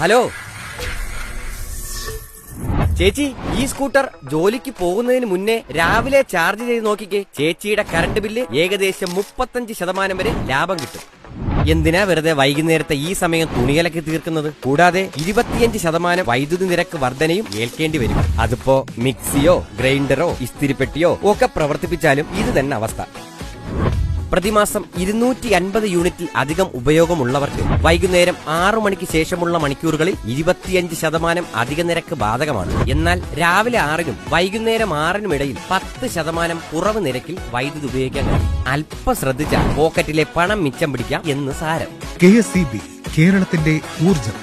Hello ചേച്ചി, ഈ scooter ജോലിക്ക് പോകുന്നതിന് മുന്നേ രാവിലെ ചാർജ് ചെയ്ത് നോക്കിക്കേ. ചേച്ചിയുടെ കറണ്ട് ബില്ല് ഏകദേശം 35% വരെ ലാഭം കിട്ടും. എന്തിനാ വെറുതെ വൈകുന്നേരത്തെ ഈ സമയം തുണികലക്കി തീർക്കുന്നത്? കൂടാതെ 25% വൈദ്യുതി നിരക്ക് വർധനയും ഏൽക്കേണ്ടി വരും. അതിപ്പോ മിക്സിയോ ഗ്രൈൻഡറോ ഇസ്തിരിപ്പെട്ടിയോ ഒക്കെ പ്രവർത്തിപ്പിച്ചാലും ഇത് തന്നെ അവസ്ഥ. പ്രതിമാസം 250 യൂണിറ്റിൽ അധികം ഉപയോഗമുള്ളവർക്ക് വൈകുന്നേരം 6 മണിക്ക് ശേഷമുള്ള മണിക്കൂറുകളിൽ 25% അധിക നിരക്ക് ബാധകമാണ്. എന്നാൽ രാവിലെ 6-നും വൈകുന്നേരം 6-നും ഇടയിൽ 10% കുറവ് നിരക്കിൽ വൈദ്യുതി ഉപയോഗിക്കാൻ കഴിയും. അല്പം ശ്രദ്ധിച്ചാൽ പോക്കറ്റിലെ പണം മിച്ചം പിടിക്കാം എന്ന് സാരം. KSEB, കേരളത്തിന്റെ ഊർജ്ജം.